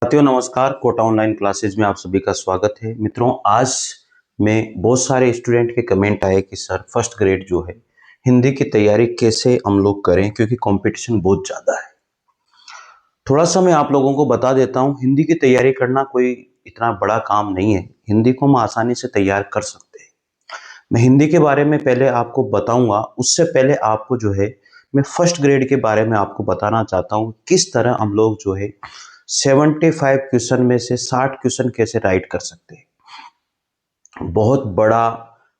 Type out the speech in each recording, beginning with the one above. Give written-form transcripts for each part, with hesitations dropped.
साथियों नमस्कार। Kota online classes में आप सभी का स्वागत है। मित्रों, आज में बहुत सारे स्टूडेंट के कमेंट आए कि सर फर्स्ट ग्रेड जो है हिंदी की तैयारी कैसे हम लोग करें, क्योंकि कंपटीशन बहुत ज़्यादा है। थोड़ा सा मैं आप लोगों को बता देता हूँ, हिंदी की तैयारी करना कोई इतना बड़ा काम नहीं है। हिंदी को हम आसानी से तैयार कर सकते हैं। मैं हिंदी के बारे में पहले आपको बताऊंगा, उससे पहले आपको जो है मैं फर्स्ट ग्रेड के बारे में आपको बताना चाहता हूँ किस तरह हम लोग जो है 75 क्वेश्चन में से 60 क्वेश्चन कैसे राइट कर सकते हैं। बहुत बड़ा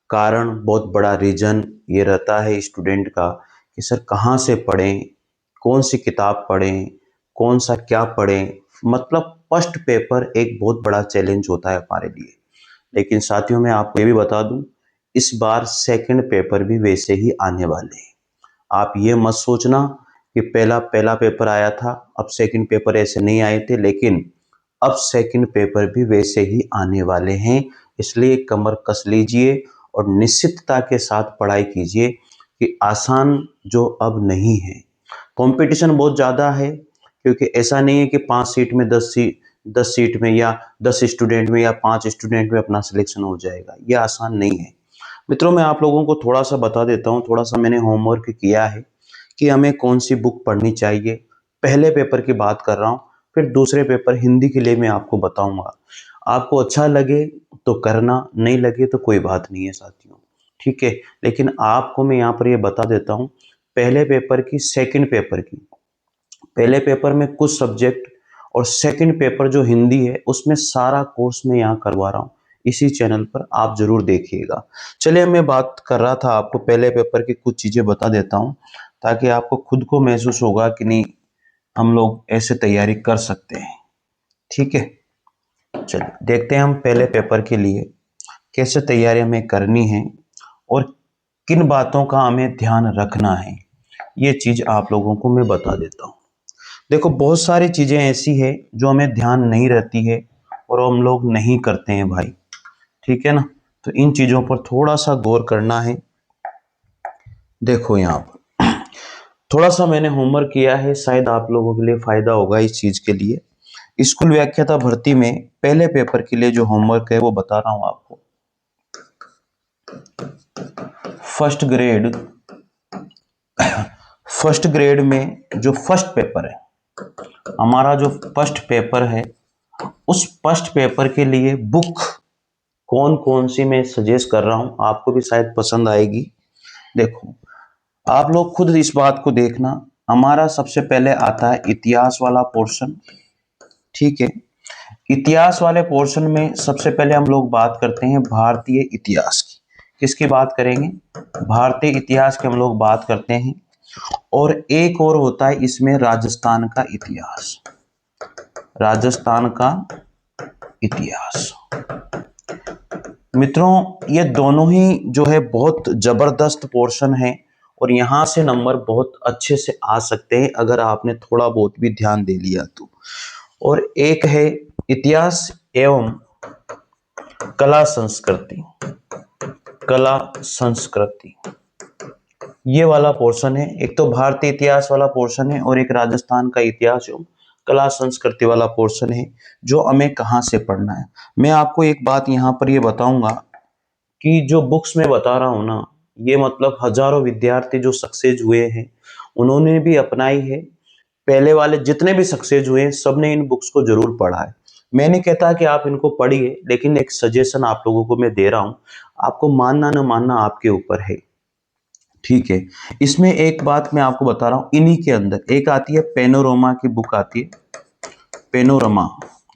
कारण, बहुत बड़ा रीजन ये रहता है स्टूडेंट का कि सर कहाँ से पढ़ें, कौन सी किताब पढ़ें, कौन सा क्या पढ़ें। मतलब फर्स्ट पेपर एक बहुत बड़ा चैलेंज होता है हमारे लिए। लेकिन साथियों मैं आपको ये भी बता दूं, इस बार सेकंड पेपर भी वैसे ही आने वाले हैं। आप ये मत सोचना कि पहला पहला पेपर आया था अब सेकंड पेपर ऐसे नहीं आए थे, लेकिन अब सेकंड पेपर भी वैसे ही आने वाले हैं। इसलिए कमर कस लीजिए और निश्चितता के साथ पढ़ाई कीजिए कि आसान जो अब नहीं है। कंपटीशन बहुत ज़्यादा है, क्योंकि ऐसा नहीं है कि 5 सीट में 10 सीट में या 10 स्टूडेंट में या 5 स्टूडेंट में अपना सिलेक्शन हो जाएगा। ये आसान नहीं है। मित्रों, मैं आप लोगों को थोड़ा सा बता देता हूँ, थोड़ा सा मैंने होमवर्क किया है कि हमें कौन सी बुक पढ़नी चाहिए। पहले पेपर की बात कर रहा हूँ, फिर दूसरे पेपर हिंदी के लिए मैं आपको बताऊंगा। आपको अच्छा लगे तो करना, नहीं लगे तो कोई बात नहीं है साथियों, ठीक है। लेकिन आपको मैं यहाँ पर ये बता देता हूँ, पहले पेपर की सेकंड पेपर की, पहले पेपर में कुछ सब्जेक्ट और सेकंड पेपर जो हिंदी है उसमें सारा कोर्स मैं यहाँ करवा रहा हूँ इसी चैनल पर, आप जरूर देखिएगा। चलिए, मैं बात कर रहा था आपको पहले पेपर की कुछ चीजें बता देता हूँ, ताकि आपको खुद को महसूस होगा कि नहीं हम लोग ऐसे तैयारी कर सकते हैं, ठीक है। चलिए देखते हैं हम पहले पेपर के लिए कैसे तैयारी हमें करनी है और किन बातों का हमें ध्यान रखना है। ये चीज आप लोगों को मैं बता देता हूँ। देखो, बहुत सारी चीजें ऐसी है जो हमें ध्यान नहीं रहती है और हम लोग नहीं करते हैं भाई, ठीक है ना। तो इन चीजों पर थोड़ा सा गौर करना है। देखो, यहाँ पर थोड़ा सा मैंने होमवर्क किया है, शायद आप लोगों के लिए फायदा होगा इस चीज के लिए। स्कूल व्याख्याता भर्ती में पहले पेपर के लिए जो होमवर्क है वो बता रहा हूं आपको। फर्स्ट ग्रेड फर्स्ट ग्रेड में जो फर्स्ट पेपर है, हमारा जो फर्स्ट पेपर है, उस फर्स्ट पेपर के लिए बुक कौन कौन सी मैं सजेस्ट कर रहा हूं, आपको भी शायद पसंद आएगी। देखो, आप लोग खुद इस बात को देखना। हमारा सबसे पहले आता है इतिहास वाला पोर्शन, ठीक है। इतिहास वाले पोर्शन में सबसे पहले हम लोग बात करते हैं भारतीय इतिहास की। किसकी बात करेंगे? भारतीय इतिहास की हम लोग बात करते हैं। और एक और होता है इसमें राजस्थान का इतिहास, राजस्थान का इतिहास। मित्रों, ये दोनों ही जो है बहुत जबरदस्त पोर्शन है और यहां से नंबर बहुत अच्छे से आ सकते हैं अगर आपने थोड़ा बहुत भी ध्यान दे लिया तो। और एक है इतिहास एवं कला संस्कृति, कला संस्कृति, ये वाला पोर्शन है। एक तो भारतीय इतिहास वाला पोर्शन है और एक राजस्थान का इतिहास एवं कला संस्कृति वाला पोर्शन है, जो हमें कहाँ से पढ़ना है। मैं आपको एक बात यहाँ पर ये बताऊंगा कि जो बुक्स में बता रहा हूँ ना, ये मतलब हजारों विद्यार्थी जो सक्सेस हुए हैं उन्होंने भी अपनाई है। पहले वाले जितने भी सक्सेस हुए हैं सबने इन बुक्स को जरूर पढ़ा है। मैं नहीं कहता कि आप इनको पढ़िए, लेकिन एक सजेशन आप लोगों को मैं दे रहा हूँ। आपको मानना न मानना आपके ऊपर है, ठीक है। इसमें एक बात मैं आपको बता रहा हूँ, इन्हीं के अंदर एक आती है पेनोरमा की बुक आती है, पेनोरमा,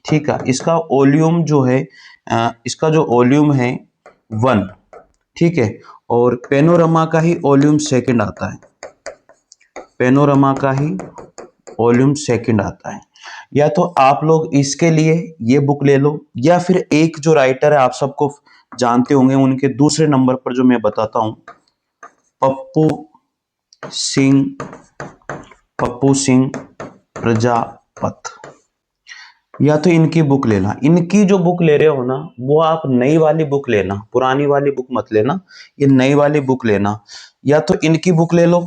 ठीक है। इसका वॉल्यूम जो है इसका जो वॉल्यूम है 1, ठीक है। और पेनोरमा का ही वॉल्यूम सेकंड आता है, पेनोरमा का ही वॉल्यूम सेकंड आता है। या तो आप लोग इसके लिए ये बुक ले लो, या फिर एक जो राइटर है आप सबको जानते होंगे, उनके दूसरे नंबर पर जो मैं बताता हूं, पप्पू सिंह, पप्पू सिंह प्रजापत। या तो इनकी बुक लेना। इनकी जो बुक ले रहे हो ना, वो आप नई वाली बुक लेना, पुरानी वाली बुक मत लेना, ये नई वाली बुक लेना। या तो इनकी बुक ले लो,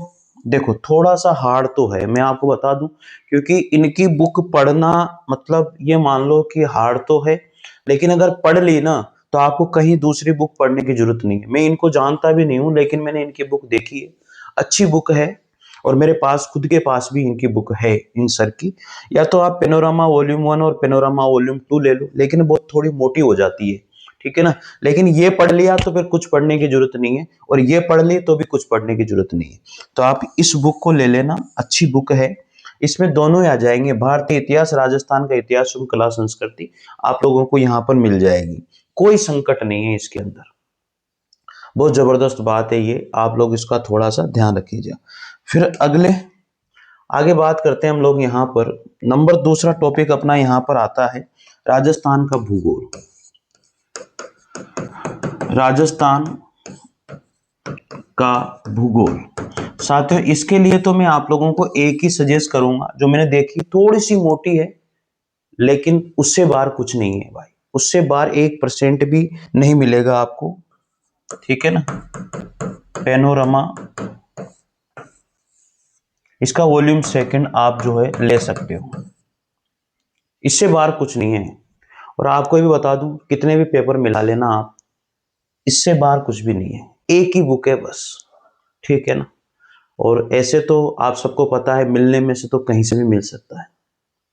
देखो थोड़ा सा हार्ड तो है, मैं आपको बता दूं, क्योंकि इनकी बुक पढ़ना मतलब ये मान लो कि हार्ड तो है, लेकिन अगर पढ़ ली ना तो आपको कहीं दूसरी बुक पढ़ने की जरूरत नहीं है। मैं इनको जानता भी नहीं हूं, लेकिन मैंने इनकी बुक देखी है, अच्छी बुक है। और मेरे पास खुद के पास भी इनकी बुक है, इन सर की। या तो आप पेनोरामा वॉल्यूम 1 और पेनोरामा वॉल्यूम 2 ले लो, लेकिन बहुत थोड़ी मोटी हो जाती है, ठीक है ना। लेकिन ये पढ़ लिया तो फिर कुछ पढ़ने की जरूरत नहीं है, और ये पढ़ ली तो भी कुछ पढ़ने की जरूरत नहीं है। तो आप इस बुक को ले लेना, अच्छी बुक है। इसमें दोनों ही आ जाएंगे, भारतीय इतिहास, राजस्थान का इतिहास एवं कला संस्कृति, आप लोगों को यहाँ पर मिल जाएगी। कोई संकट नहीं है इसके अंदर। बहुत जबरदस्त बात है ये, आप लोग इसका थोड़ा सा ध्यान रखिएगा। फिर आगे बात करते हैं हम लोग यहाँ पर। नंबर दूसरा टॉपिक अपना यहाँ पर आता है राजस्थान का भूगोल। राजस्थान का भूगोल साथियों, इसके लिए तो मैं आप लोगों को एक ही सजेस्ट करूंगा, जो मैंने देखी, थोड़ी सी मोटी है, लेकिन उससे बाहर कुछ नहीं है भाई, उससे बाहर 1% भी नहीं मिलेगा आपको, ठीक है ना। पेनोरमा, इसका वॉल्यूम सेकंड आप जो है ले सकते हो, इससे बाहर कुछ नहीं है। और आपको भी बता दूं, कितने भी पेपर मिला लेना आप, इससे बाहर कुछ भी नहीं है, एक ही बुक है बस, ठीक है ना। और ऐसे तो आप सबको पता है, मिलने में से तो कहीं से भी मिल सकता है,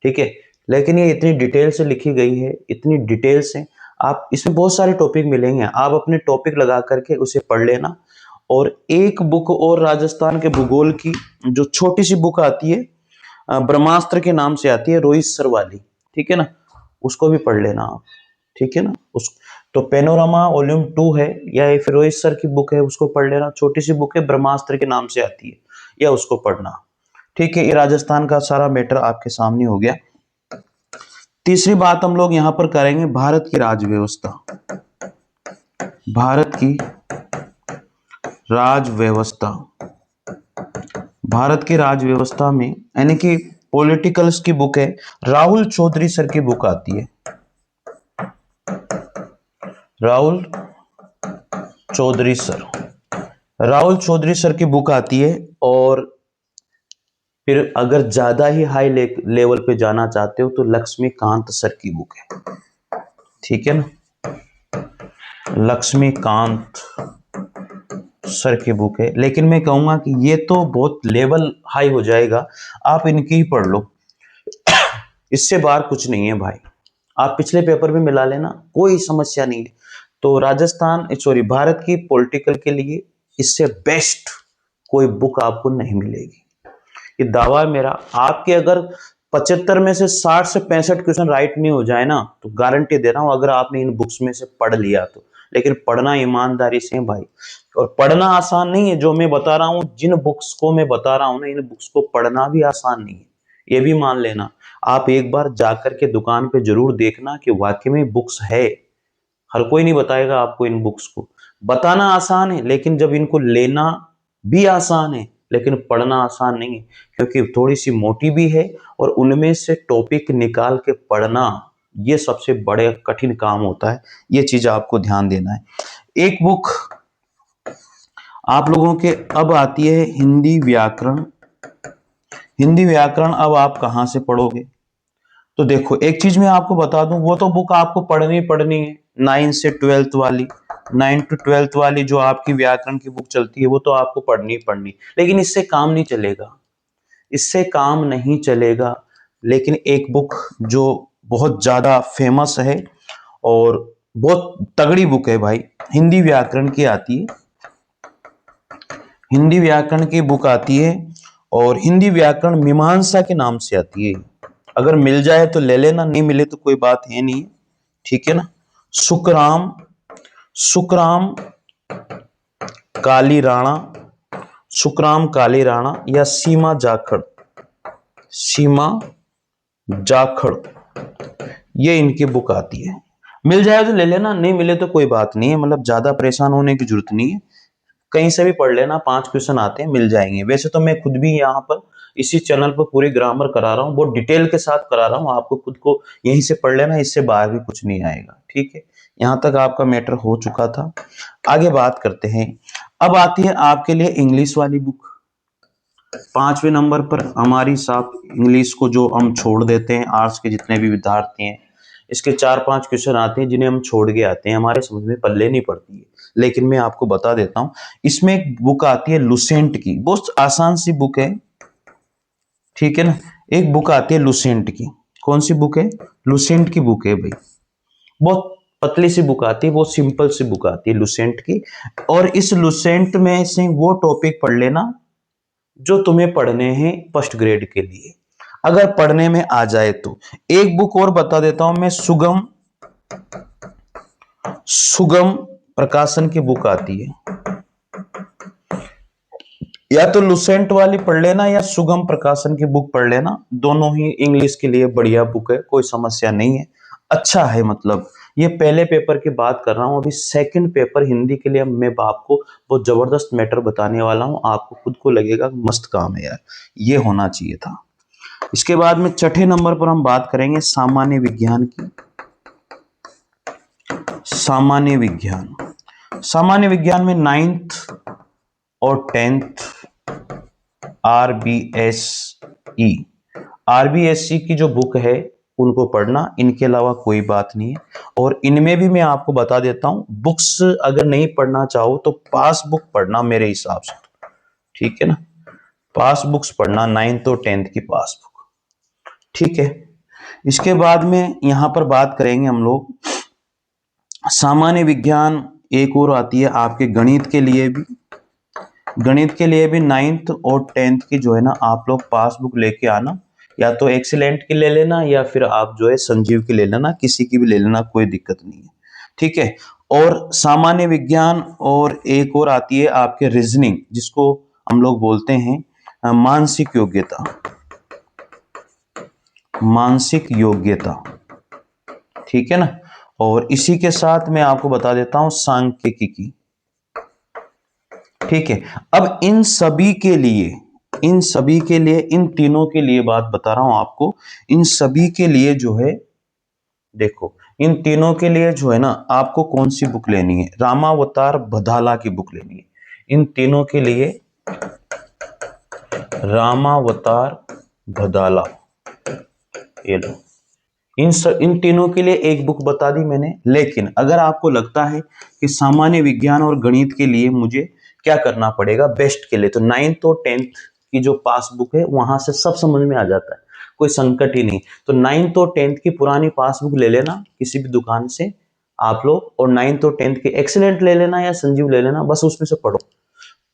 ठीक है। लेकिन ये इतनी डिटेल से लिखी गई है, इतनी डिटेल से, आप इसमें बहुत सारे टॉपिक मिलेंगे, आप अपने टॉपिक लगा करके उसे पढ़ लेना। और एक बुक और राजस्थान के भूगोल की जो छोटी सी बुक आती है, ब्रह्मास्त्र के नाम से आती है, रोहित सर वाली, ठीक है ना, उसको भी पढ़ लेना आप, ठीक है ना। उस तो पेनोरामा वॉल्यूम 2 है, या फिर रोहित सर की बुक है, उसको पढ़ लेना, छोटी सी बुक है, ब्रह्मास्त्र के नाम से आती है, या उसको पढ़ना, ठीक है। ये राजस्थान का सारा मैटर आपके सामने हो गया। तीसरी बात हम लोग यहां पर करेंगे, भारत की राज्य व्यवस्था। भारत की राज व्यवस्था, भारत की राज व्यवस्था में यानी कि पॉलिटिकल्स की बुक है, राहुल चौधरी सर की बुक आती है, राहुल चौधरी सर, राहुल चौधरी सर की बुक आती है। और फिर अगर ज्यादा ही हाई लेवल पे जाना चाहते हो तो लक्ष्मीकांत सर की बुक है, ठीक है ना, लक्ष्मीकांत सर की बुक है। लेकिन मैं कहूंगा कि ये तो बहुत लेवल हाई हो जाएगा, आप इनकी ही पढ़ लो, इससे बाहर कुछ नहीं है भाई, आप पिछले पेपर में मिला लेना, कोई समस्या नहीं है। तो राजस्थान सॉरी भारत की पॉलिटिकल के लिए इससे बेस्ट कोई बुक आपको नहीं मिलेगी, ये दावा है मेरा। आपके अगर 75 में से 60 से 65 क्वेश्चन राइट नहीं हो जाए ना, तो गारंटी दे रहा हूं, अगर आपने इन बुक्स में से पढ़ लिया तो। लेकिन पढ़ना ईमानदारी से है भाई, और पढ़ना आसान नहीं है, जो मैं बता रहा हूं, जिन बुक्स को मैं बता रहा हूं ना, इन बुक्स को पढ़ना भी आसान नहीं है, ये भी मान लेना। आप एक बार जाकर के दुकान पे जरूर देखना कि वाकई में बुक्स है, हर कोई नहीं बताएगा आपको इन बुक्स को। बताना आसान है, लेकिन जब इनको लेना भी आसान है, लेकिन पढ़ना आसान नहीं है, क्योंकि थोड़ी सी मोटी भी है, और उनमें से टॉपिक निकाल के पढ़ना, ये सबसे बड़े कठिन काम होता है, ये चीज आपको ध्यान देना है। एक बुक आप लोगों के अब आती है हिंदी व्याकरण। हिंदी व्याकरण अब आप कहां से पढ़ोगे? तो देखो एक चीज मैं आपको बता दूं, वो तो बुक आपको पढ़नी है, 9 से 12th वाली, 9 to 12th वाली जो आपकी व्याकरण की बुक चलती है, वो तो आपको पढ़नी, लेकिन इससे काम नहीं चलेगा, इससे काम नहीं चलेगा। लेकिन एक बुक जो बहुत ज्यादा फेमस है और बहुत तगड़ी बुक है भाई, हिंदी व्याकरण की आती है, हिंदी व्याकरण की बुक आती है, और हिंदी व्याकरण मीमांसा के नाम से आती है। अगर मिल जाए तो ले लेना, नहीं मिले तो कोई बात है नहीं, ठीक है ना। सुखराम, सुखराम काली राणा, सुखराम काली राणा, या सीमा जाखड़, सीमा जाखड़, ये इनकी बुक आती है। मिल जाए तो ले लेना, नहीं मिले तो कोई बात नहीं है, मतलब ज्यादा परेशान होने की जरूरत नहीं है, कहीं से भी पढ़ लेना, 5 क्वेश्चन आते हैं, मिल जाएंगे। वैसे तो मैं खुद भी यहाँ पर इसी चैनल पर पूरी ग्रामर करा रहा हूँ, बहुत डिटेल के साथ करा रहा हूँ, आपको खुद को यहीं से पढ़ लेना, इससे बाहर भी कुछ नहीं आएगा, ठीक है। यहाँ तक आपका मैटर हो चुका था। आगे बात करते हैं, अब आती है आपके लिए इंग्लिश वाली बुक। 5वें नंबर पर हमारी साहब इंग्लिश को जो हम छोड़ देते हैं, आर्ट्स के जितने भी विद्यार्थी हैं, इसके 4-5 क्वेश्चन आते हैं जिन्हें हम छोड़ के आते हैं, हमारे समझ में पल्ले नहीं पड़ती है। लेकिन मैं आपको बता देता हूं, इसमें एक बुक आती है लुसेंट की, बहुत आसान सी बुक है, ठीक है ना। एक बुक आती है लुसेंट की, कौन सी बुक है? लुसेंट की बुक है भाई, बहुत पतली सी बुक आती है, बहुत सिंपल सी बुक आती है लुसेंट की। और इस लुसेंट में से वो टॉपिक पढ़ लेना जो तुम्हें पढ़ने हैं फर्स्ट ग्रेड के लिए, अगर पढ़ने में आ जाए तो। एक बुक और बता देता हूं मैं, सुगम सुगम प्रकाशन की बुक आती है, या तो लुसेंट वाली पढ़ लेना या सुगम प्रकाशन की बुक पढ़ लेना, दोनों ही इंग्लिश के लिए बढ़िया बुक है, कोई समस्या नहीं है, अच्छा है। मतलब ये पहले पेपर की बात कर रहा हूं, अभी सेकंड पेपर हिंदी के लिए मैं आपको बहुत जबरदस्त मैटर बताने वाला हूं, आपको खुद को लगेगा मस्त काम है यार, ये होना चाहिए था। इसके बाद में छठे नंबर पर हम बात करेंगे सामान्य विज्ञान की। सामान्य विज्ञान, सामान्य विज्ञान में 9th और 10th आरबीएसई, आरबीएसई की जो बुक है उनको पढ़ना, इनके अलावा कोई बात नहीं है। और इनमें भी मैं आपको बता देता हूं, बुक्स अगर नहीं पढ़ना चाहो तो पास बुक पढ़ना मेरे हिसाब से, ठीक है ना, पास बुक्स पढ़ना, 9th और 10th की पास बुक, ठीक है। इसके बाद में यहां पर बात करेंगे हम लोग सामान्य विज्ञान, एक और आती है आपके गणित के लिए भी, गणित के लिए भी 9th और 10th की जो है ना आप लोग पासबुक लेके आना, या तो एक्सीलेंट की ले लेना या फिर आप जो है संजीव की ले लेना, किसी की भी ले लेना, कोई दिक्कत नहीं है, ठीक है। और सामान्य विज्ञान, और एक और आती है आपके रीजनिंग, जिसको हम लोग बोलते हैं मानसिक योग्यता, मानसिक योग्यता, ठीक है ना। और इसी के साथ मैं आपको बता देता हूं सांख्यिकी, ठीक है। अब इन सभी के लिए, इन सभी के लिए, इन तीनों के लिए बात बता रहा हूं आपको, इन सभी के लिए जो है, देखो इन तीनों के लिए जो है ना आपको कौन सी बुक लेनी है? रामावतार बदाला की बुक लेनी है इन तीनों के लिए, रामावतार बदाला, ये लो। इन तीनों के लिए एक बुक बता दी मैंने। लेकिन अगर आपको लगता है कि सामान्य विज्ञान और गणित के लिए मुझे क्या करना पड़ेगा बेस्ट के लिए, तो 9th और 10th की जो पासबुक है वहां से सब समझ में आ जाता है, कोई संकट ही नहीं। तो 9th और 10th की पुरानी पासबुक ले लेना किसी भी दुकान से आप लोग, और 9th और 10th के एक्सीलेंट ले लेना या संजीव ले लेना, बस उसमें से पढ़ो,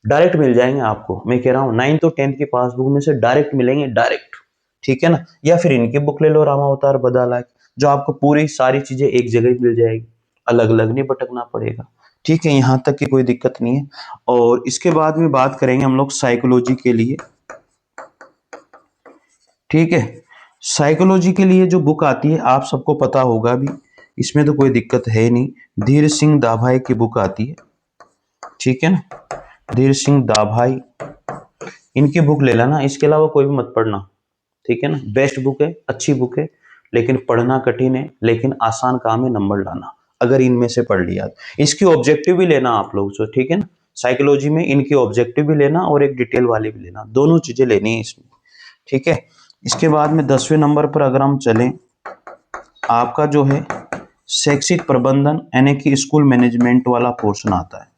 डायरेक्ट मिल जाएंगे आपको। मैं कह रहा हूँ 9th और 10th की पासबुक में से डायरेक्ट मिलेंगे, डायरेक्ट, ठीक है ना। या फिर इनकी बुक ले लो रामावतार बदाला, जो आपको पूरी सारी चीजें एक जगह ही मिल जाएगी, अलग अलग नहीं भटकना पड़ेगा, ठीक है, यहां तक की कोई दिक्कत नहीं है। और इसके बाद में बात करेंगे हम लोग साइकोलॉजी के लिए, ठीक है। साइकोलॉजी के लिए जो बुक आती है आप सबको पता होगा भी, इसमें तो कोई दिक्कत है नहीं, धीर सिंह दाभाई की बुक आती है, ठीक है ना, धीर सिंह दाभाई, इनकी बुक ले लेना, इसके अलावा कोई भी मत पढ़ना, ठीक है ना। बेस्ट बुक है, अच्छी बुक है, लेकिन पढ़ना कठिन है, लेकिन आसान काम है नंबर लाना, अगर इनमें से पढ़ लिया। इसकी ऑब्जेक्टिव भी लेना आप लोग जो, ठीक है ना, साइकोलॉजी में इनकी ऑब्जेक्टिव भी लेना और एक डिटेल वाली भी लेना, दोनों चीजें लेनी है इसमें, ठीक है। इसके बाद में 10वें नंबर पर अगर हम चलें, आपका जो है शैक्षिक प्रबंधन यानी कि स्कूल मैनेजमेंट वाला पोर्शन आता है।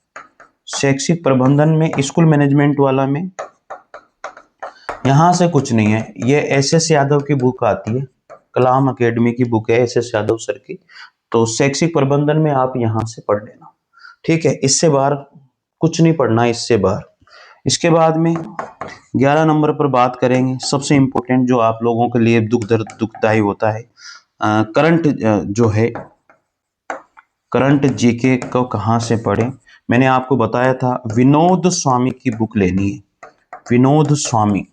शैक्षिक प्रबंधन में, स्कूल मैनेजमेंट वाला में यहां से कुछ नहीं है, ये एस यादव की बुक आती है, कलाम एकेडमी की बुक है एस यादव सर की, तो शैक्षिक प्रबंधन में आप यहां से पढ़ लेना, ठीक है, इससे बाहर कुछ नहीं पढ़ना, इससे बाहर। इसके बाद में 11 नंबर पर बात करेंगे, सबसे इंपॉर्टेंट जो आप लोगों के लिए दुखदाई होता है, करंट जो है, करंट जीके को कहां से पढ़ें। मैंने आपको बताया था विनोद स्वामी की बुक लेनी है, विनोद स्वामी,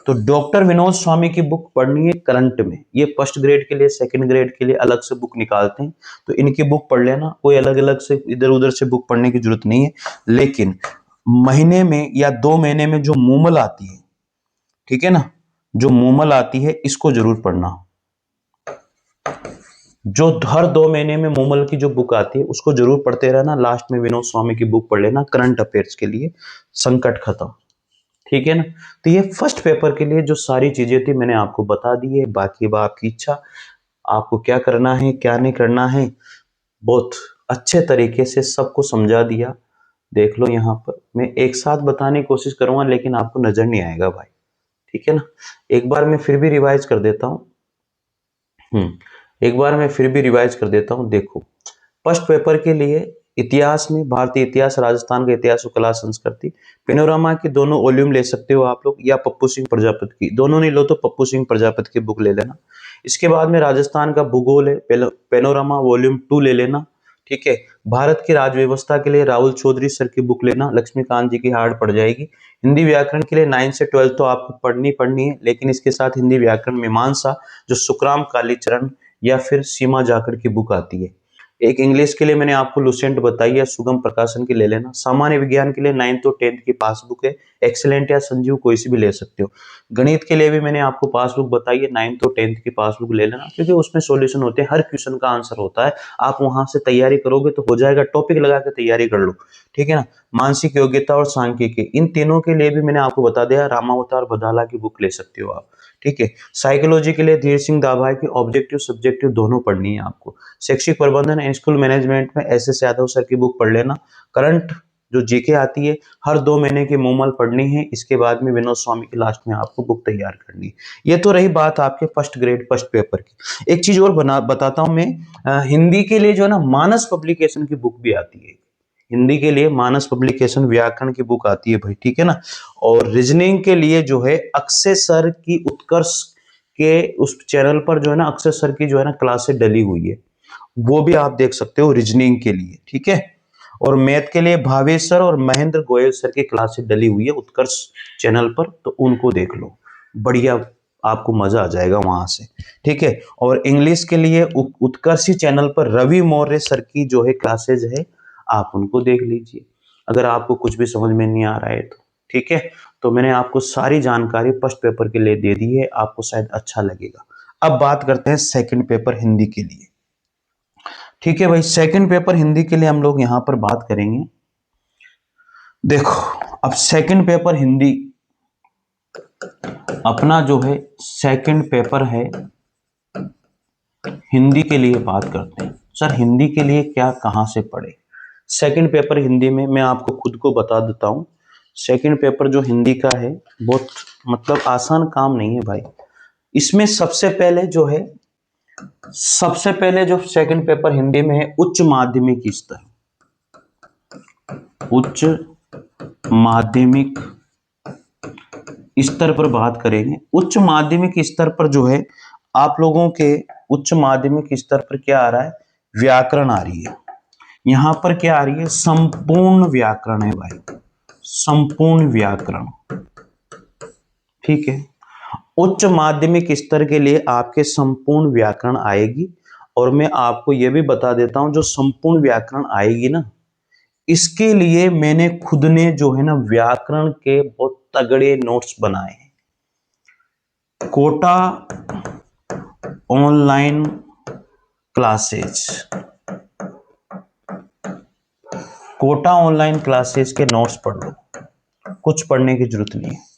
तो डॉक्टर विनोद स्वामी की बुक पढ़नी है करंट में, ये फर्स्ट ग्रेड के लिए, सेकंड ग्रेड के लिए अलग से बुक निकालते हैं, तो इनकी बुक पढ़ लेना, कोई अलग अलग से इधर उधर से बुक पढ़ने की जरूरत नहीं है। लेकिन महीने में या 2 महीने में जो मूमल आती है, ठीक है ना, जो मूमल आती है इसको जरूर पढ़ना, जो हर 2 महीने में मूमल की जो बुक आती है उसको जरूर पढ़ते रहना, लास्ट में विनोद स्वामी की बुक पढ़ लेना करंट अफेयर्स के लिए, संकट खत्म, ठीक है ना। तो ये फर्स्ट पेपर के लिए जो सारी चीजें थी मैंने आपको बता दी है, बाकी अब आपकी इच्छा, आपको क्या करना है क्या नहीं करना है, बहुत अच्छे तरीके से सबको समझा दिया। देख लो यहाँ पर मैं एक साथ बताने की कोशिश करूंगा लेकिन आपको नजर नहीं आएगा भाई, ठीक है ना। एक बार मैं फिर भी रिवाइज कर देता हूँ। एक बार मैं फिर भी रिवाइज कर देता हूँ। देखो, फर्स्ट पेपर के लिए इतिहास में भारतीय इतिहास, राजस्थान का इतिहास और कला संस्कृति, पेनोरामा की दोनों वॉल्यूम ले सकते हो आप लोग, या पप्पू सिंह प्रजापति की, दोनों नहीं लो तो पप्पू सिंह प्रजापति की बुक ले लेना। इसके बाद में राजस्थान का भूगोल है, पेनोरामा वॉल्यूम 2 ले लेना, ठीक है। भारत की राज व्यवस्था के लिए राहुल चौधरी सर की बुक लेना, लक्ष्मीकांत जी की हार्ड पड़ जाएगी। हिंदी व्याकरण के लिए 9 से 12 तो आपको पढ़नी है, लेकिन इसके साथ हिंदी व्याकरण मीमांसा जो सुखराम कालीचरण या फिर सीमा जाखड़ की बुक आती है। एक इंग्लिश के लिए मैंने आपको लुसेंट बताई है, सुगम प्रकाशन की ले लेना। सामान्य विज्ञान के लिए 9th और 10th की पासबुक है, एक्सीलेंट या संजीव कोई सी भी ले सकते हो। गणित के लिए भी मैंने आपको पासबुक बताई है, 9th और 10th की पासबुक ले लेना, क्योंकि उसमें सॉल्यूशन होते हैं, हर क्वेश्चन का आंसर होता है। आप वहां से तैयारी करोगे तो हो जाएगा, टॉपिक लगा के तैयारी कर लो, ठीक है ना। मानसिक योग्यता और सांख्यिकी, इन तीनों के लिए भी मैंने आपको बता दिया, रामावतार बदाला की बुक ले सकते हो आप, ठीक है। साइकोलॉजी के लिए धीर सिंह दाभाई की ऑब्जेक्टिव सब्जेक्टिव दोनों पढ़नी है आपको। शैक्षिक प्रबंधन एंड स्कूल मैनेजमेंट में एस एस यादव सर की बुक पढ़ लेना। करंट जो जीके आती है हर 2 महीने की मोमल पढ़नी है। इसके बाद में विनोद स्वामी की लास्ट में आपको बुक तैयार करनी है। ये तो रही बात आपके फर्स्ट ग्रेड फर्स्ट पेपर की। एक चीज और बताता हूं मैं, हिंदी के लिए जो है ना मानस पब्लिकेशन की बुक भी आती है। हिंदी के लिए मानस पब्लिकेशन व्याकरण की बुक आती है भाई, ठीक है ना। और रीजनिंग के लिए जो है अक्षय सर की उत्कर्ष के उस चैनल पर जो है ना अक्षय सर की जो है ना क्लासेस डली हुई है, वो भी आप देख सकते हो रीजनिंग के लिए, ठीक है। और मैथ के लिए भावेश सर और महेंद्र गोयल सर की क्लासेस डली हुई है उत्कर्ष चैनल पर, तो उनको देख लो, बढ़िया आपको मजा आ जाएगा वहां से, ठीक है। और इंग्लिश के लिए उत्कर्षी चैनल पर रवि मौर्य सर की जो है क्लासेज है, आप उनको देख लीजिए अगर आपको कुछ भी समझ में नहीं आ रहा है तो, ठीक है। तो मैंने आपको सारी जानकारी फर्स्ट पेपर के लिए दे दी है, आपको शायद अच्छा लगेगा। अब बात करते हैं सेकंड पेपर हिंदी के लिए, ठीक है भाई। सेकंड पेपर हिंदी के लिए हम लोग यहां पर बात करेंगे। देखो, अब सेकंड पेपर हिंदी अपना जो है सेकंड पेपर है हिंदी के लिए बात करते हैं। सर हिंदी के लिए क्या कहां से पढ़े? सेकंड पेपर हिंदी में मैं आपको खुद को बता देता हूं, सेकंड पेपर जो हिंदी का है बहुत मतलब आसान काम नहीं है भाई। इसमें सबसे पहले जो सेकंड पेपर हिंदी में है उच्च माध्यमिक स्तर, उच्च माध्यमिक स्तर पर बात करेंगे। उच्च माध्यमिक स्तर पर जो है आप लोगों के उच्च माध्यमिक स्तर पर क्या आ रहा है, व्याकरण आ रही है। यहां पर क्या आ रही है, संपूर्ण व्याकरण है भाई, संपूर्ण व्याकरण, ठीक है। उच्च माध्यमिक स्तर के लिए आपके संपूर्ण व्याकरण आएगी। और मैं आपको यह भी बता देता हूं, जो संपूर्ण व्याकरण आएगी ना, इसके लिए मैंने खुद ने जो है ना व्याकरण के बहुत तगड़े नोट्स बनाए हैं। Kota online classes, Kota online classes के नोट्स पढ़ लो, कुछ पढ़ने की जरूरत नहीं है।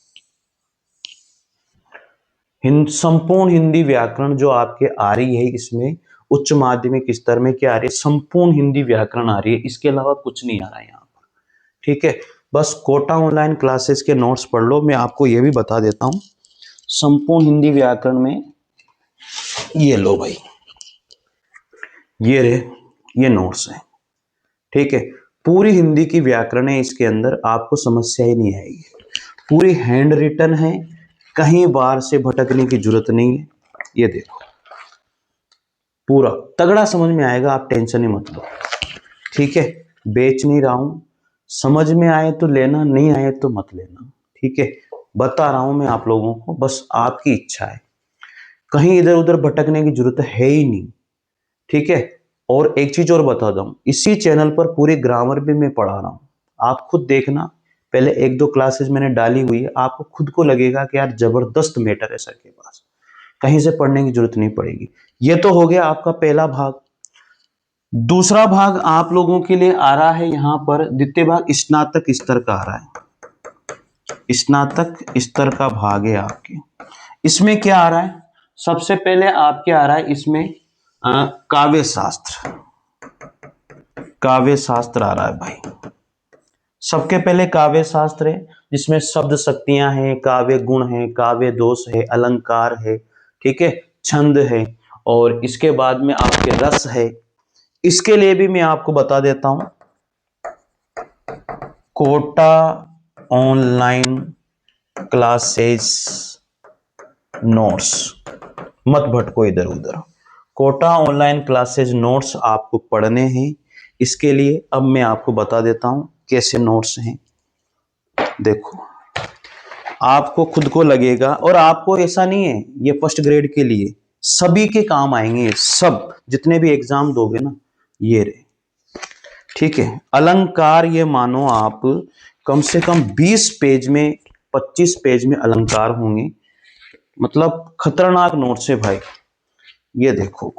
संपूर्ण हिंदी व्याकरण जो आपके आ रही है, इसमें उच्च माध्यमिक स्तर में क्या आ रही है, संपूर्ण हिंदी व्याकरण आ रही है, इसके अलावा कुछ नहीं आ रहा है यहाँ पर, ठीक है। बस कोटा ऑनलाइन क्लासेस के नोट्स पढ़ लो। मैं आपको यह भी बता देता हूं, संपूर्ण हिंदी व्याकरण में ये लो भाई, ये नोट्स है, ठीक है। पूरी हिंदी की व्याकरण है इसके अंदर, आपको समस्या ही नहीं आएगी। पूरी हैंड रिटन है, कहीं बार से भटकने की जरूरत नहीं है। ये देखो पूरा तगड़ा समझ में आएगा, आप टेंशन ही मत लो, ठीक है। बेच नहीं रहा हूं, समझ में आए तो लेना, नहीं आए तो मत लेना, ठीक है। बता रहा हूं मैं आप लोगों को, बस आपकी इच्छा है, कहीं इधर उधर भटकने की जरूरत है ही नहीं, ठीक है। और एक चीज और बता दूं, इसी चैनल पर पूरी ग्रामर भी मैं पढ़ा रहा हूं, आप खुद देखना। पहले 1-2 क्लासेस मैंने डाली हुई है, आपको खुद को लगेगा कि यार जबरदस्त मैटर है सर के पास, कहीं से पढ़ने की जरूरत नहीं पड़ेगी। ये तो हो गया आपका पहला भाग। दूसरा भाग आप लोगों के लिए आ रहा है यहां पर, द्वितीय भाग स्नातक स्तर का आ रहा है। स्नातक स्तर का भाग है आपके। इसमें क्या आ रहा है, सबसे पहले आपके आ रहा है इसमें काव्य शास्त्र। काव्य शास्त्र आ रहा है भाई, सबके पहले काव्य शास्त्र है, जिसमें शब्द शक्तियां हैं, काव्य गुण है, काव्य दोष है, अलंकार है, ठीक है, छंद है, और इसके बाद में आपके रस है। इसके लिए भी मैं आपको बता देता हूं, कोटा ऑनलाइन क्लासेस नोट्स, मत भटको इधर उधर। कोटा ऑनलाइन क्लासेस नोट्स आपको पढ़ने हैं। इसके लिए अब मैं आपको बता देता हूं कैसे नोट्स हैं। देखो, आपको खुद को लगेगा, और आपको ऐसा नहीं है ये फर्स्ट ग्रेड के लिए, सभी के काम आएंगे, सब जितने भी एग्जाम दोगे ना, ये रहे, ठीक है। अलंकार, ये मानो आप कम से कम 20 पेज में, 25 पेज में अलंकार होंगे, मतलब खतरनाक नोट्स है भाई। ये देखो,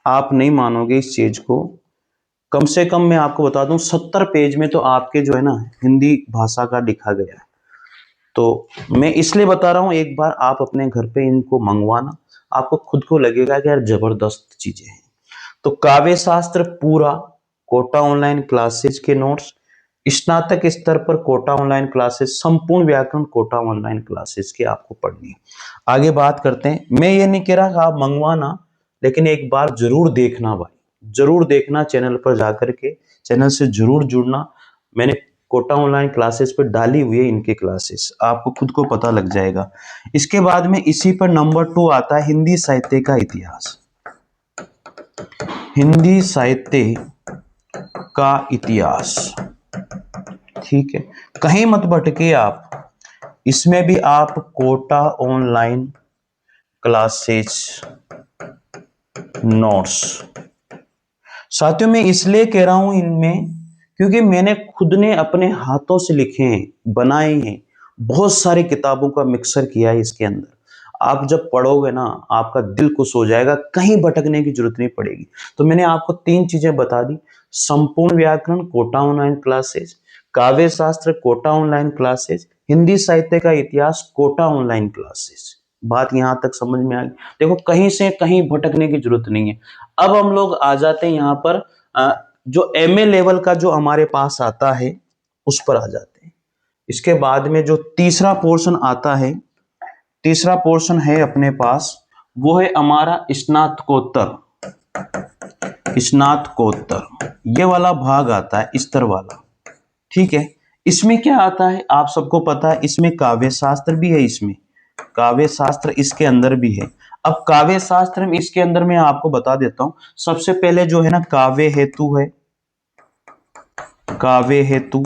आप नहीं मानोगे इस चीज को, कम से कम मैं आपको बता दूं 70 पेज में तो आपके जो है ना हिंदी भाषा का लिखा गया है। तो मैं इसलिए बता रहा हूं, एक बार आप अपने घर पे इनको मंगवाना, आपको खुद को लगेगा कि यार जबरदस्त चीजें हैं। तो काव्य शास्त्र पूरा कोटा ऑनलाइन क्लासेस के नोट्स, स्नातक स्तर पर कोटा ऑनलाइन क्लासेस, संपूर्ण व्याकरण कोटा ऑनलाइन क्लासेस की आपको पढ़नी है। आगे बात करते हैं। मैं ये नहीं कह रहा कि आप मंगवाना, लेकिन एक बार जरूर देखना भाई, जरूर देखना, चैनल पर जाकर के चैनल से जरूर जुड़ना। मैंने कोटा ऑनलाइन क्लासेस पर डाली हुई है इनके क्लासेस, आपको खुद को पता लग जाएगा। इसके बाद में इसी पर नंबर 2 आता है हिंदी साहित्य का इतिहास। हिंदी साहित्य का इतिहास, ठीक है, कहीं मत भटके आप, इसमें भी आप कोटा ऑनलाइन क्लासेस नोट्स। साथियों, मैं इसलिए कह रहा हूं इनमें, क्योंकि मैंने खुद ने अपने हाथों से लिखे हैं, बनाए हैं, बहुत सारी किताबों का मिक्सर किया है इसके अंदर। आप जब पढ़ोगे ना, आपका दिल खुश हो जाएगा, कहीं भटकने की जरूरत नहीं पड़ेगी। तो मैंने आपको 3 चीजें बता दी, संपूर्ण व्याकरण कोटा ऑनलाइन क्लासेस, काव्य शास्त्र कोटा ऑनलाइन क्लासेस, हिंदी साहित्य का इतिहास कोटा ऑनलाइन क्लासेस। बात यहां तक समझ में आ गई। देखो, कहीं से कहीं भटकने की जरूरत नहीं है। अब हम लोग आ जाते हैं यहां पर, जो एमए लेवल का जो हमारे पास आता है उस पर आ जाते हैं। इसके बाद में जो तीसरा पोर्शन आता है, तीसरा पोर्शन है अपने पास, वो है हमारा स्नातकोत्तर। स्नातकोत्तर ये वाला भाग आता है, स्तर वाला, ठीक है। इसमें क्या आता है आप सबको पता है, इसमें काव्य शास्त्र भी है, इसमें काव्य शास्त्र इसके अंदर भी है। अब काव्य शास्त्र में इसके अंदर मैं आपको बता देता हूं, सबसे पहले जो है ना काव्य हेतु है, काव्य हेतु,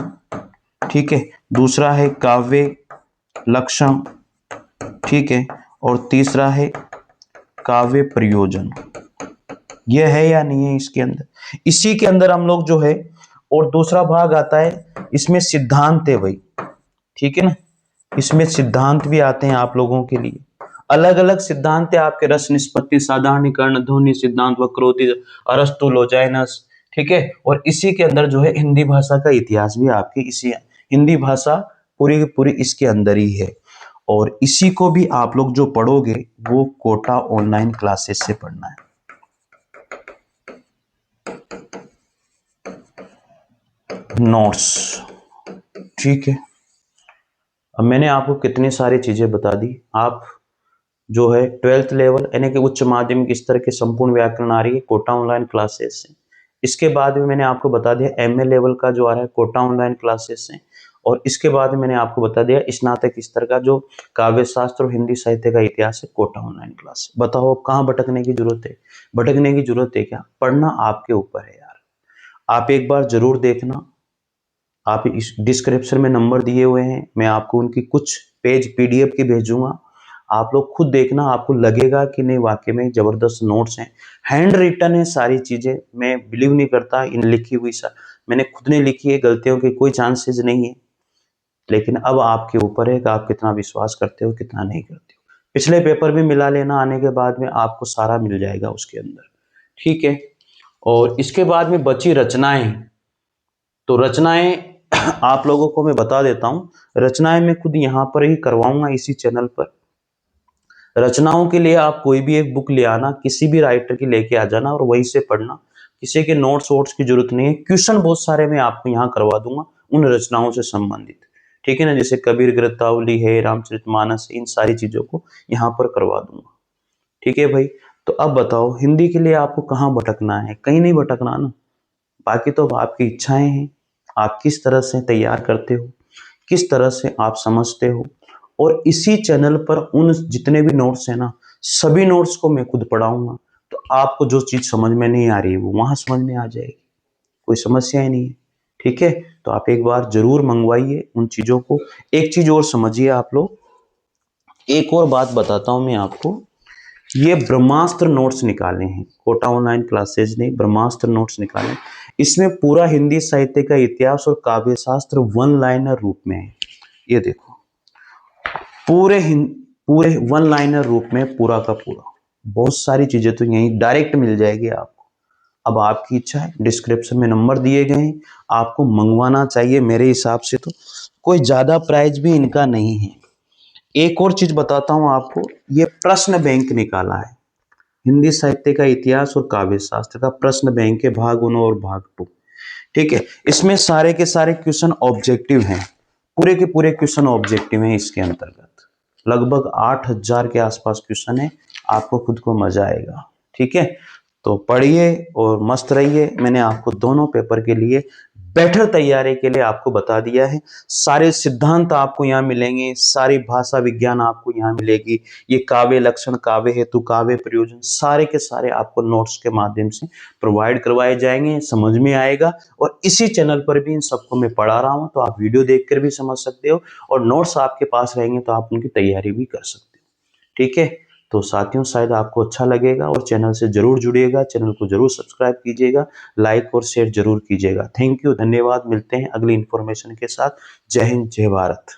ठीक है, दूसरा है काव्य लक्षण, ठीक है, और तीसरा है काव्य प्रयोजन। यह है या नहीं है इसके अंदर, इसी के अंदर हम लोग जो है, और दूसरा भाग आता है इसमें सिद्धांत है भाई, ठीक है ना, इसमें सिद्धांत भी आते हैं आप लोगों के लिए, अलग अलग सिद्धांत है आपके, रस निष्पत्ति, साधारणीकरण, ध्वनि सिद्धांत, वक्रोक्ति, अरस्तु, लोजाइनस, ठीक है। और इसी के अंदर जो है हिंदी भाषा का इतिहास भी आपकी, इसी हिंदी भाषा पूरी की पूरी इसके अंदर ही है। और इसी को भी आप लोग जो पढ़ोगे वो कोटा ऑनलाइन क्लासेस से पढ़ना है। नोट्स, ठीक है। अब मैंने आपको कितनी सारी चीजें बता दी। आप जो है 12th लेवल यानी कि उच्च माध्यमिक स्तर के संपूर्ण व्याकरण आ रही है कोटा ऑनलाइन क्लासेस से। इसके बाद में मैंने आपको बता दिया एमए लेवल का जो आ रहा है कोटा ऑनलाइन क्लासेस से। और इसके बाद में मैंने आपको बता दिया स्नातक स्तर का जो काव्य शास्त्र और हिंदी साहित्य का इतिहास है कोटा ऑनलाइन क्लास। बताओ कहाँ भटकने की जरूरत है? भटकने की जरूरत है क्या? पढ़ना आपके ऊपर है यार। आप एक बार जरूर देखना, आप इस डिस्क्रिप्शन में नंबर दिए हुए हैं, मैं आपको उनकी कुछ पेज पीडीएफ की भेजूंगा, आप लोग खुद देखना, आपको लगेगा कि नहीं वाकई में जबरदस्त नोट्स हैं, हैंड रिटन है सारी चीजें। मैं बिलीव नहीं करता इन लिखी हुई मैंने खुद ने लिखी है, गलतियों के कोई चांसेस नहीं है। लेकिन अब आपके ऊपर है कि आप कितना विश्वास करते हो कितना नहीं करते हो। पिछले पेपर भी मिला लेना, आने के बाद में आपको सारा मिल जाएगा उसके अंदर, ठीक है। और इसके बाद में बची रचनाएं, तो रचनाएं आप लोगों को मैं बता देता हूँ, रचनाएं मैं खुद यहाँ पर ही करवाऊंगा इसी चैनल पर। रचनाओं के लिए आप कोई भी एक बुक ले आना, किसी भी राइटर की लेके आ जाना और वहीं से पढ़ना। किसी के नोट्स वोट्स की जरूरत नहीं है। क्वेश्चन बहुत सारे मैं आपको यहाँ करवा दूंगा उन रचनाओं से संबंधित, ठीक है ना। जैसे कबीर ग्रंथावली है, रामचरितमानस है, इन सारी चीजों को यहाँ पर करवा दूंगा, ठीक है भाई। तो अब बताओ, हिंदी के लिए आपको कहाँ भटकना है? कहीं नहीं भटकना ना। बाकी तो आपकी इच्छाएं हैं, आप किस तरह से तैयार करते हो, किस तरह से आप समझते हो। और इसी चैनल पर उन जितने भी नोट्स हैं ना, सभी नोट्स को मैं खुद पढ़ाऊंगा। तो आपको जो चीज समझ में नहीं आ रही है वो वहां समझ में आ जाएगी, कोई समस्या ही नहीं है, ठीक है। तो आप एक बार जरूर मंगवाइए उन चीजों को। एक चीज और समझिए आप लोग, एक और बात बताता हूं मैं आपको। ये ब्रह्मास्त्र नोट्स निकाले हैं कोटा ऑनलाइन क्लासेज ने, ब्रह्मास्त्र नोट्स निकाले हैं। इसमें पूरा हिंदी साहित्य का इतिहास और काव्य शास्त्र वन लाइनर रूप में है। ये देखो, पूरे वन लाइनर रूप में पूरा का पूरा। बहुत सारी चीजें तो यहीं डायरेक्ट मिल जाएगी आपको। अब आपकी इच्छा है, डिस्क्रिप्शन में नंबर दिए गए हैं, आपको मंगवाना चाहिए। मेरे हिसाब से तो कोई ज्यादा प्राइस भी इनका नहीं है। एक और चीज बताता हूं आपको, ये प्रश्न बैंक निकाला है, हिंदी साहित्य का इतिहास और काव्य शास्त्र का प्रश्न बैंक है, भाग 1 और भाग 2, ठीक है। इसमें सारे के सारे क्वेश्चन ऑब्जेक्टिव हैं, पूरे के पूरे क्वेश्चन ऑब्जेक्टिव हैं। इसके अंतर्गत लगभग 8,000 के आसपास क्वेश्चन है। आपको खुद को मजा आएगा, ठीक है। तो पढ़िए और मस्त रहिए। मैंने आपको दोनों पेपर के लिए बेटर तैयारी के लिए आपको बता दिया है। सारे सिद्धांत आपको यहाँ मिलेंगे, सारी भाषा विज्ञान आपको यहाँ मिलेगी। ये काव्य लक्षण, काव्य हेतु, काव्य प्रयोजन, सारे के सारे आपको नोट्स के माध्यम से प्रोवाइड करवाए जाएंगे, समझ में आएगा। और इसी चैनल पर भी इन सबको मैं पढ़ा रहा हूँ, तो आप वीडियो देखकर भी समझ सकते हो और नोट्स आपके पास रहेंगे तो आप उनकी तैयारी भी कर सकते हो, ठीक है। तो साथियों, शायद आपको अच्छा लगेगा और चैनल से जरूर जुड़िएगा, चैनल को जरूर सब्सक्राइब कीजिएगा, लाइक और शेयर जरूर कीजिएगा। थैंक यू, धन्यवाद। मिलते हैं अगली इंफॉर्मेशन के साथ। जय हिंद, जय भारत।